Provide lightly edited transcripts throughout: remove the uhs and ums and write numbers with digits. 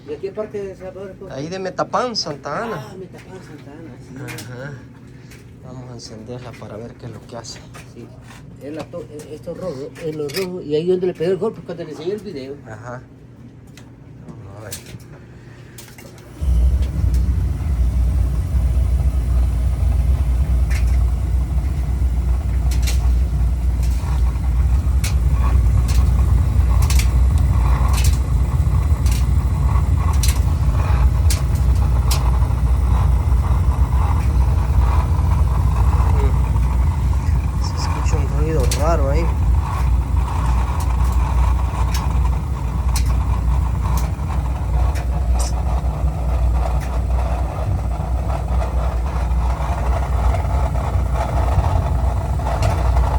¿De qué parte de Salvador? Ahí de Metapán, Santa Ana. Ah, Metapán, Santa Ana, sí. Ajá. Vamos a encenderla para ver qué es lo que hace. Sí. Esto rojo, es lo rojo. Y ahí donde le pegó el golpe cuando le enseñé el video. Ajá. Vamos a ver. Se escucha un ruido raro ahí.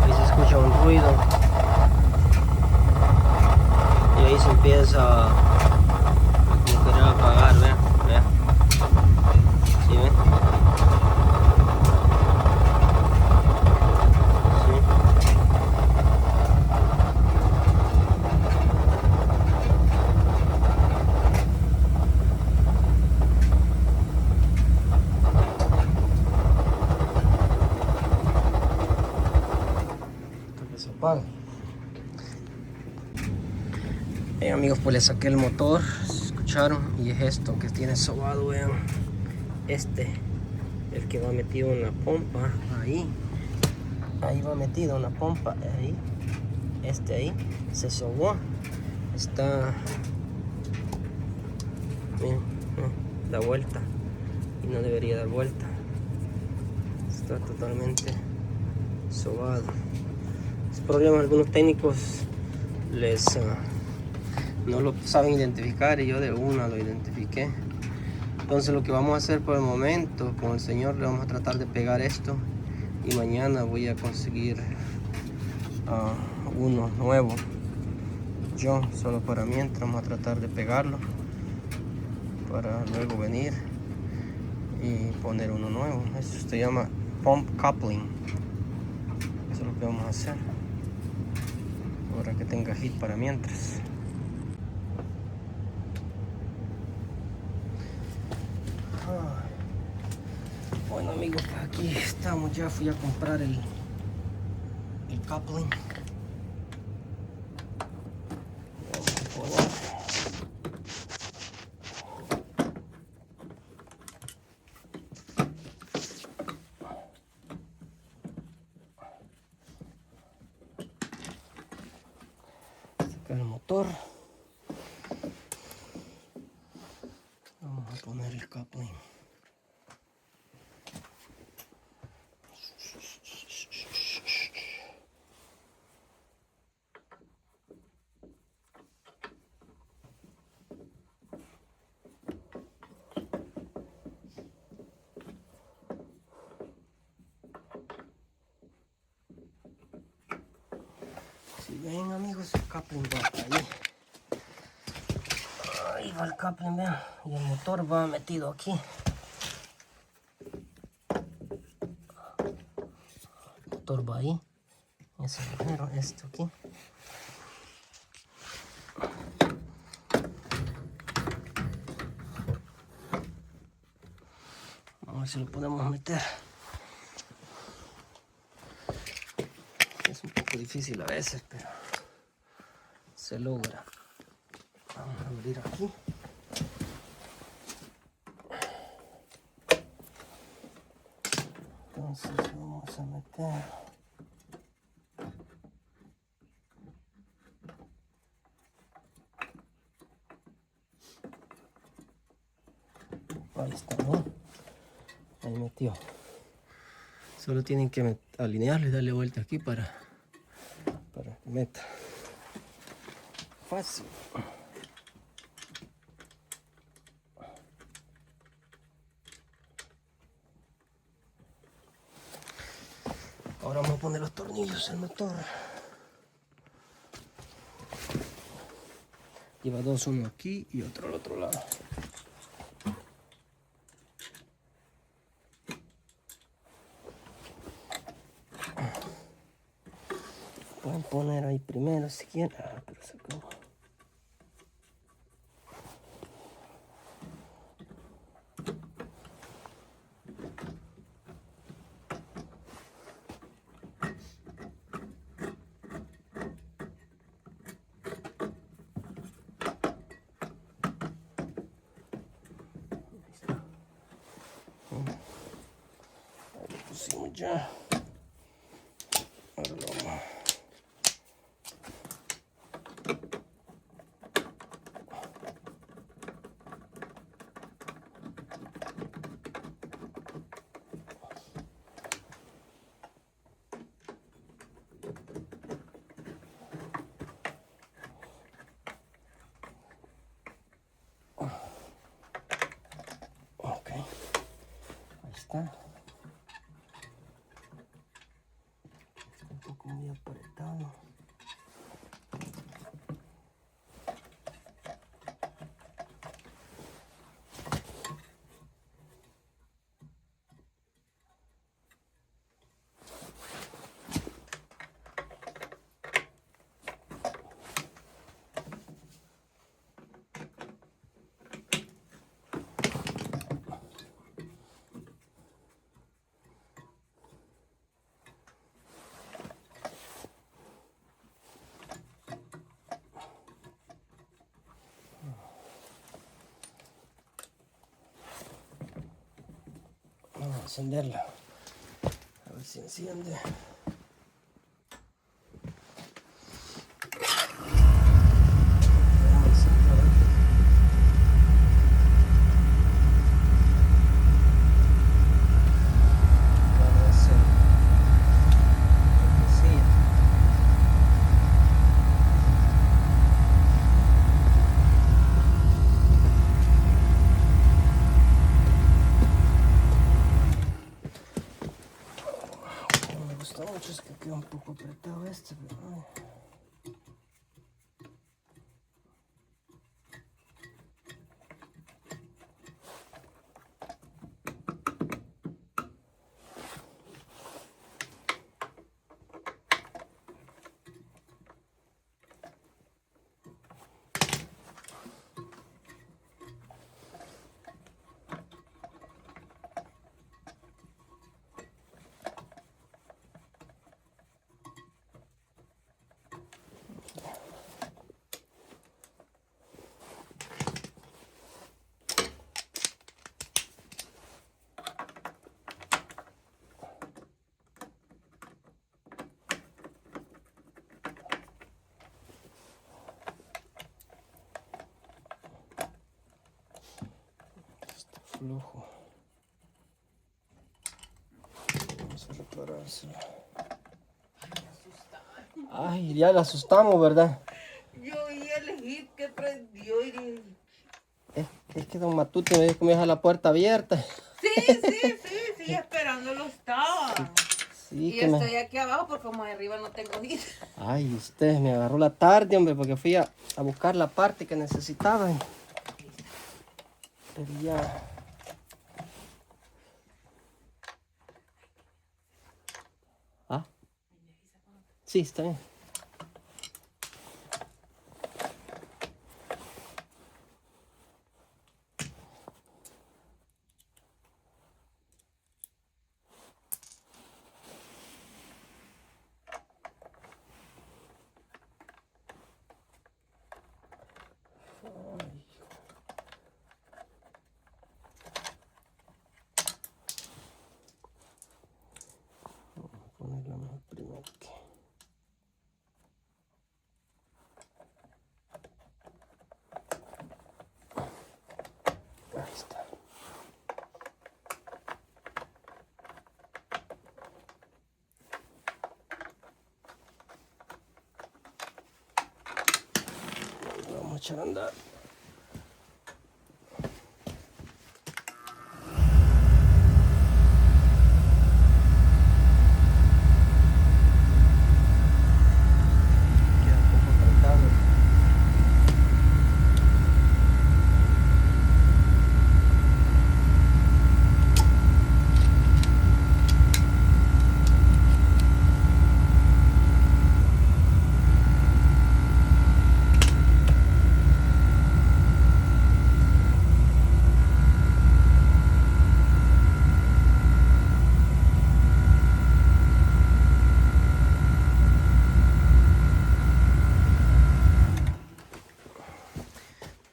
Ahí se escucha un ruido. Y ahí se empieza a querer apagar, vean, vean. ¿Sí ven? Sí. Hasta que se apaga. Bien amigos, pues le saqué el motor, escucharon, y es esto que tiene sobado, vean, el que va metido en la pompa, ahí va metido en la pompa, ahí, ahí, se sobó, está, miren, da vuelta, y no debería dar vuelta, está totalmente sobado. Es problema, algunos técnicos no lo saben identificar y yo de una lo identifiqué. Entonces lo que vamos a hacer por el momento, con el señor le vamos a tratar de pegar esto, y mañana voy a conseguir uno nuevo. Yo solo para mientras vamos a tratar de pegarlo para luego venir y poner uno nuevo. Esto se llama pump coupling. Eso es lo que vamos a hacer para que tenga hit para mientras. Bueno amigos, pues aquí estamos, ya fui a comprar el coupling. Vamos a poner. Sacar el motor. Vamos a poner el coupling. Si ven amigos, el coupling va ahí. Ahí va el coupling, vean. Y el motor va metido aquí. El motor va ahí. Ese agujero, esto aquí. Vamos a ver si lo podemos meter. Es un poco difícil a veces, pero se logra. Vamos a abrir aquí. Entonces vamos a meter. Ahí está, ¿no? Ahí metió. Solo tienen que alinearlo y darle vuelta aquí para que meta. Fácil. Ahora vamos a poner los tornillos al motor. Lleva dos, uno aquí y otro al otro lado. Pueden poner ahí primero si quieren. Pero se acabó. Ya. Ahora lo vamos. Ok, ahí está. Está un poco muy apretado. Vamos a encenderla. A ver si enciende. Vamos a encenderla. Vamos a hacer. Sí. No me gusta mucho, es que queda un poco apretado este, pero ay. Está flojo. Vamos a reparárselo. Ay, ya la asustamos, ¿verdad? Yo oí el hit que prendió y dije, Es que don Matute me dijo que me deja la puerta abierta. sí, esperándolo estaba. Sí, Y que me... estoy aquí abajo porque como de arriba no tengo hit. Ay, usted me agarró la tarde, hombre, porque fui a buscar la parte que necesitaba. Pero ya... ¿Ah? Sí, está bien. Ponerla mejor primero que... Ahí está. Vamos a echar a andar. Queda un poco apretado.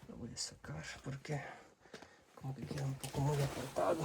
Lo voy a sacar porque como que queda un poco muy apretado.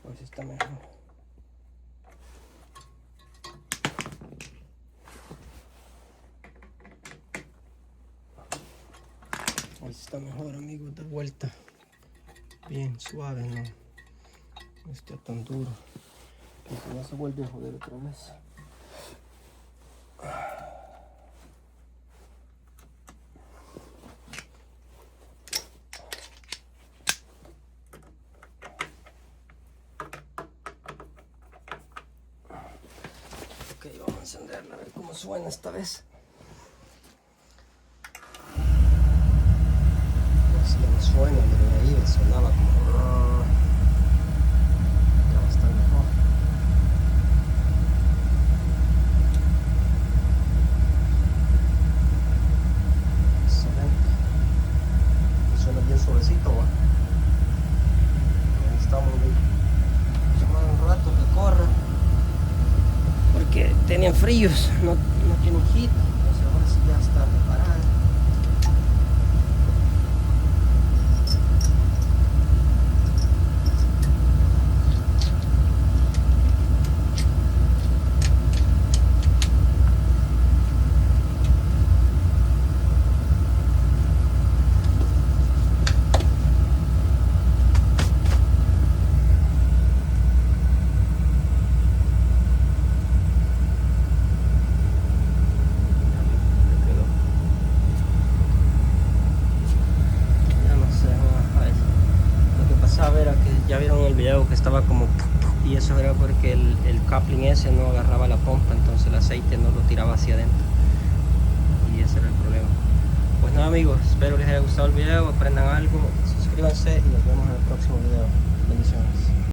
Pues está mejor. Ahí está mejor, amigos, de vuelta. Bien suave, no está tan duro. Que si no se vuelve a joder otra vez. Ok, vamos a encenderla a ver cómo suena esta vez. Si ya no suena, pero ahí sonaba como... ya va a estar mejor. Excelente. Y suena bien suavecito, ¿va? Ahí estamos, llamar un rato que corra. Porque tenían fríos, no tienen heat. Entonces ahora sí ya está preparada. Ya vieron el video que estaba como, y eso era porque el coupling ese no agarraba la pompa, entonces el aceite no lo tiraba hacia adentro, y ese era el problema. Pues nada, amigos, espero les haya gustado el video, aprendan algo, suscríbanse y nos vemos en el próximo video. Bendiciones.